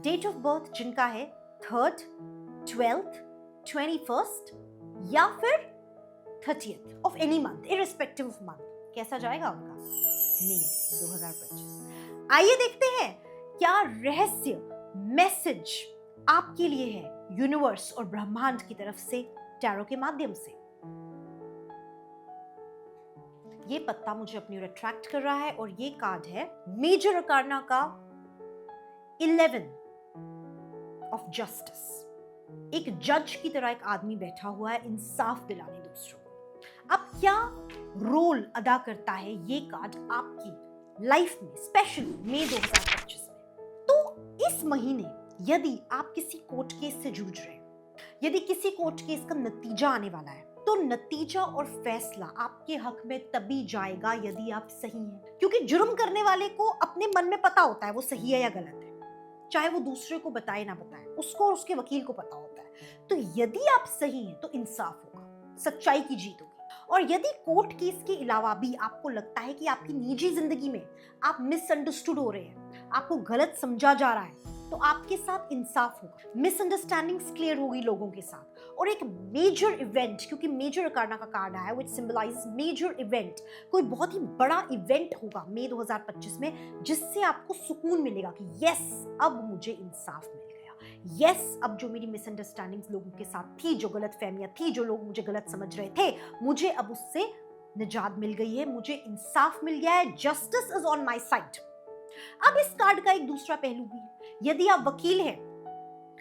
Date of birth जिनका है 3rd, 12th, 21st या फिर 30th of any month, irrespective of month, कैसा जाएगा उनका मई 2025। आइए देखते हैं क्या रहस्य मैसेज आपके लिए है यूनिवर्स और ब्रह्मांड की तरफ से टैरो के माध्यम से। ये पत्ता मुझे अपनी ओर अट्रैक्ट कर रहा है और ये कार्ड है मेजर अकार्ना का 11 ऑफ जस्टिस। एक जज की तरह एक आदमी बैठा हुआ है इंसाफ दिलाने दूसरों को। अब क्या रोल अदा करता है ये कार्ड आपकी लाइफ में, स्पेशली मई 2025 में? तो इस महीने यदि आप किसी कोर्ट केस से जूझ रहे हैं, यदि किसी कोर्ट केस का नतीजा आने वाला है, तो नतीजा और फैसला आपके हक में तभी जाएगा यदि आप सही हैं। क्योंकि जुर्म करने वाले को अपने मन में पता होता है वो सही है या गलत है, चाहे वो दूसरे को बताए ना बताए, उसको और उसके वकील को पता होता है। तो यदि आप सही हैं तो इंसाफ होगा, सच्चाई की जीत होगी। और यदि कोर्ट केस के अलावा भी आपको लगता है कि आपकी निजी जिंदगी में आप मिसअंडरस्टूड हो रहे हैं, आपको गलत समझा जा रहा है, तो आपके साथ इंसाफ होगा, मिसअंडरस्टैंडिंग्स क्लियर होगी लोगों के साथ। और एक मेजर इवेंट, क्योंकि मेजर अकार्ना का कार्ड आया व्हिच सिंबलाइजेस मेजर इवेंट, कोई बहुत ही बड़ा इवेंट होगा मई 2025 में, जिससे आपको सुकून मिलेगा कि यस अब मुझे इंसाफ मिल गया, यस अब जो मेरी मिसअंडरस्टैंडिंग्स लोगों के साथ थी, जो गलत फहमियां थी, जो लोग मुझे गलत समझ रहे थे, मुझे अब उससे निजात मिल गई है, मुझे इंसाफ मिल गया है, justice is on my side. अब इस कार्ड का एक दूसरा पहलू भी है। यदि आप वकील हैं,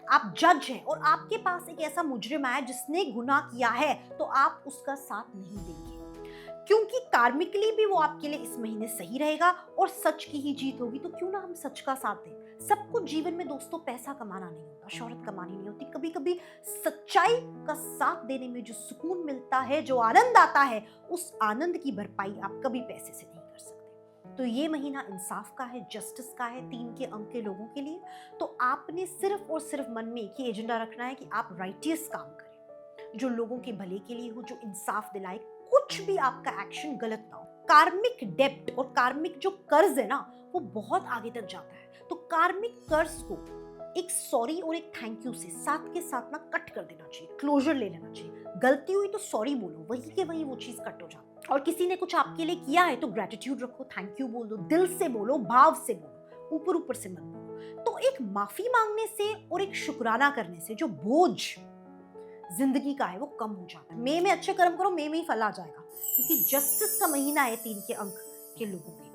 आप जज हैं और आपके पास एक ऐसा मुजरिम आया जिसने गुनाह किया है, तो आप उसका साथ नहीं देंगे, क्योंकि कार्मिकली भी वो आपके लिए इस महीने सही रहेगा और सच की ही जीत होगी। तो क्यों ना हम सच का साथ दें। सब कुछ जीवन में दोस्तों पैसा कमाना नहीं होता, शोहरत कमानी नहीं होती। कभी कभी सच्चाई का साथ देने में जो सुकून मिलता है, जो आनंद आता है, उस आनंद की भरपाई आप कभी पैसे से नहीं कर सकते। तो ये महीना इंसाफ का है, जस्टिस का है 3 के अंक के लोगों के लिए। तो आपने सिर्फ और सिर्फ मन में एक ही एजेंडा रखना है कि आप राइटियस काम करें, जो लोगों के भले के लिए हो, जो इंसाफ दिलाए, कुछ भी आपका एक्शन गलत ना हो। कार्मिक डेब्ट और कार्मिक जो कर्ज है ना, वो बहुत आगे तक जाता है। तो कार्मिक कर्ज को एक सॉरी और एक थैंक यू से साथ के साथ ना कट कर देना चाहिए, क्लोजर ले लेना चाहिए। गलती हुई तो सॉरी बोलो, वही के वही वो चीज कट हो जाती है। और किसी ने कुछ आपके लिए किया है तो ग्रेटिट्यूड रखो, थैंक यू बोलो, दिल से बोलो, भाव से बोलो, ऊपर ऊपर से मत बोलो। तो एक माफी मांगने से और एक शुक्राना करने से जो बोझ जिंदगी का है वो कम हो जाता है। मई में अच्छे कर्म करो, मई में ही फल आ जाएगा, क्योंकि जस्टिस का महीना है 3 के अंक के लोगों के।